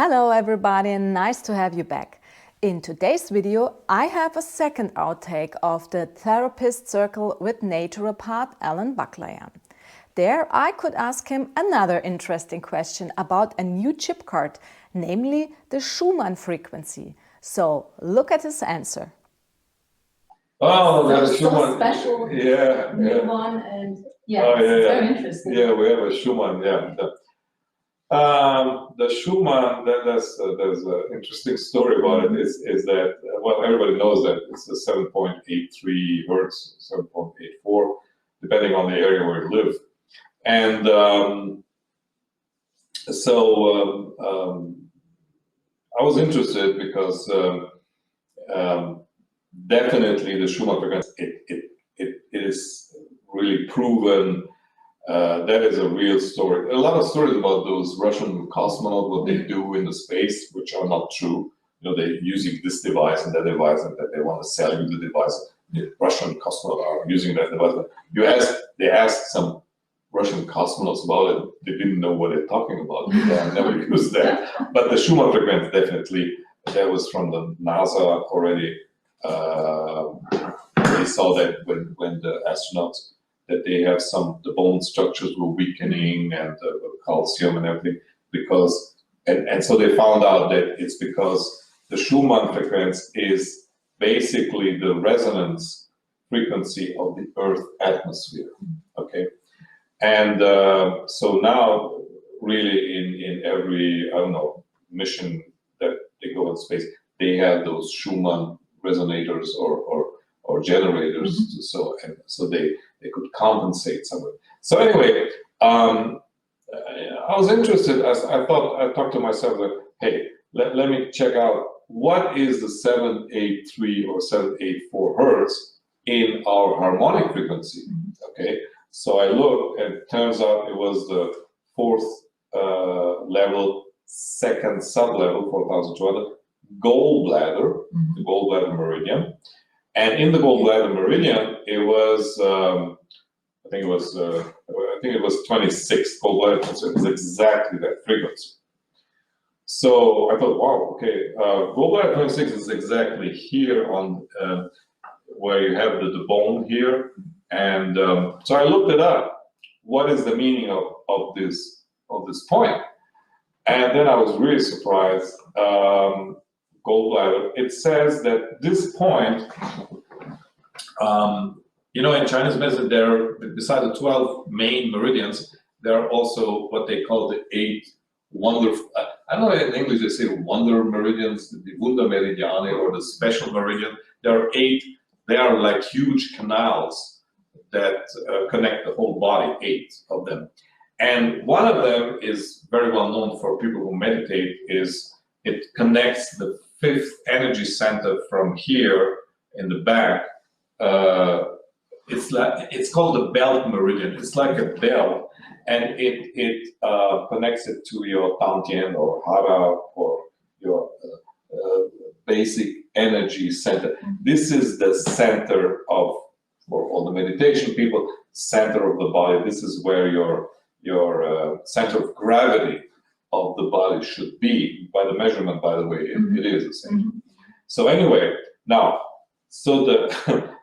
Hello everybody, and nice to have you back. In today's video, I have a second outtake of the Therapist Circle with naturopath Baklayan. There I could ask him another interesting question about a new chip card, namely the Schumann frequency. So look at his answer. Oh, that's so Schumann. special new one, and it's very interesting. Yeah, we have a Schumann. The Schumann. There's an interesting story about it. Is that well, everybody knows that it's a 7.83 hertz, 7.84, depending on the area where you live, and I was interested because definitely the Schumann frequency, it is really proven. That is a real story. A lot of stories about those Russian cosmonauts, what they do in the space, which are not true. You know, they're using this device and that device, and that they want to sell you the device. The Russian cosmonauts are using that device. They asked some Russian cosmonauts about it. They didn't know what they're talking about. They have never used that. But the Schumann frequency, definitely, that was from the NASA already. They saw that when the astronauts, that they have the bone structures were weakening and calcium and everything, because and so they found out that it's because the Schumann frequency is basically the resonance frequency of the Earth atmosphere. Okay, and so now really in every mission that they go in space, they have those Schumann resonators or generators, so they could compensate some of it. So anyway, I was interested. As I talked to myself that, hey, let me check out what is the 783 or 784 hertz in our harmonic frequency. Okay, so I looked, and it turns out it was the fourth level, second sublevel, 4,200 gallbladder, the gallbladder meridian. And in the gallbladder meridian, it was, I think it was 26 gallbladder. So it was exactly that frequency. So I thought, wow, okay, gallbladder 26 is exactly here on where you have the bone here. And so I looked it up. What is the meaning of this point? And then I was really surprised. Gallbladder. It says that this point, in Chinese medicine, there, besides the 12 main meridians, there are also what they call the 8 wonder. I don't know in English they say wonder meridians, the Wundermeridiane, or the special meridian. There are 8. They are like huge canals that connect the whole body. 8 of them, and one of them is very well known for people who meditate. Is it connects the 5th energy center from here in the back. It's called the belt meridian. It's like a belt, and it connects it to your Tantien or Hara or your basic energy center. This is the center for all the meditation people, center of the body. This is where your center of gravity of the body should be. By the measurement, by the way, it is the same. So anyway, now, so the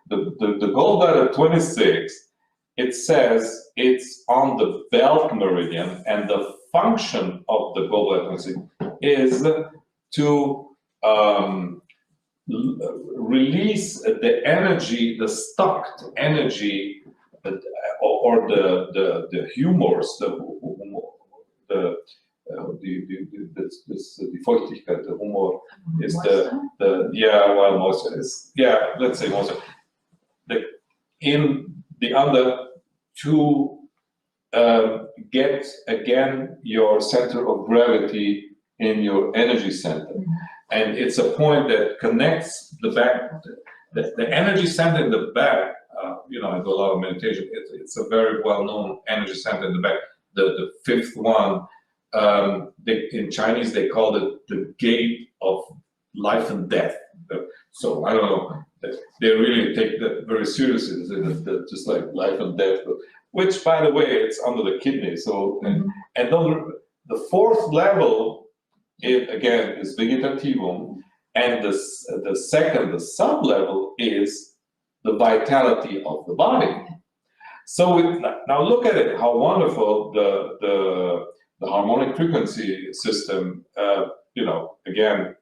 gallbladder 26, it says it's on the belt meridian, and the function of the gallbladder 26 is to release the energy, the stocked energy, or the humors, die Feuchtigkeit, the humor is moisture is, let's say moisture. To get again your center of gravity in your energy center, and it's a point that connects the back, the energy center in the back. I do a lot of meditation. It's a very well-known energy center in the back. The 5th one. In Chinese, they call it the gate of life and death. So I don't know. They really take that very seriously, just like life and death. Which, by the way, it's under the kidney. So and then the 4th level again, is vegetativum, and the second, the sub-level, is the vitality of the body. So now look at it, how wonderful the harmonic frequency system, again,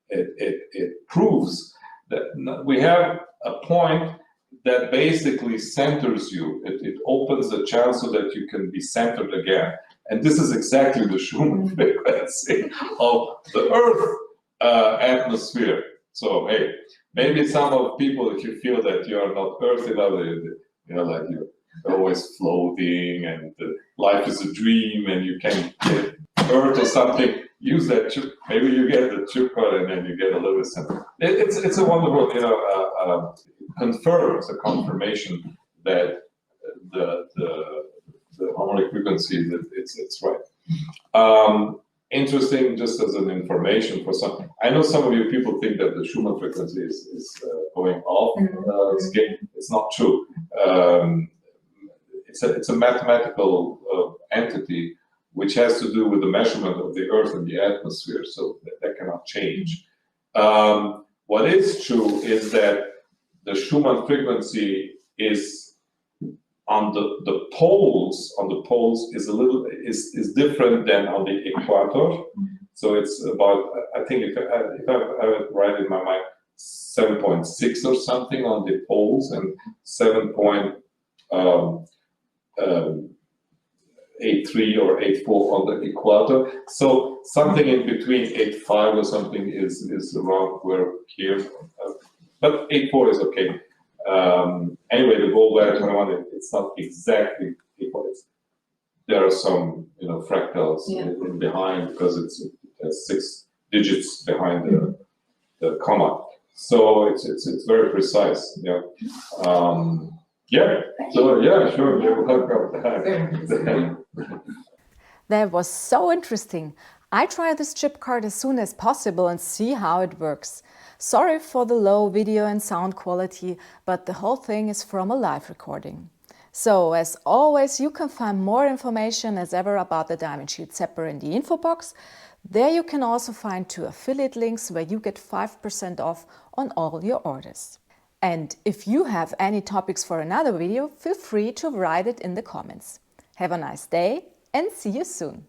it proves that we have a point that basically centers you. It opens the chance so that you can be centered again. And this is exactly the Schumann frequency of the Earth atmosphere. So, hey, maybe some of people, if you feel that you are not Earth enough, like you're always floating and life is a dream and you can get Earth or something, use that chip. Maybe you get the Chipcard and then you get a little bit center. It's a wonderful, confirms a confirmation that the harmonic frequency, that it's right. Interesting, just as an information for some. I know some of you people think that the Schumann frequency is going off. It's not true. It's a mathematical entity which has to do with the measurement of the Earth and the atmosphere, so that cannot change. What is true is that the Schumann frequency is on the poles. On the poles is different than on the equator. So it's about, I think if I have it right in my mind, 7.6 or something on the poles and 7.83 or 8.4 on the equator. So something in between 8.5 or something is around where here, but 8.4 is okay. Anyway, the gold wire 21, it's not exactly equal. There are some, fractals in behind because it has 6 digits behind the comma. So it's very precise. Yeah. So yeah, sure. You're welcome. That was so interesting. I try this Chipcard as soon as possible and see how it works. Sorry for the low video and sound quality, but the whole thing is from a live recording. So, as always, you can find more information as ever about the Diamond Shield Zapper in the info box. There you can also find 2 affiliate links where you get 5% off on all your orders. And if you have any topics for another video, feel free to write it in the comments. Have a nice day and see you soon.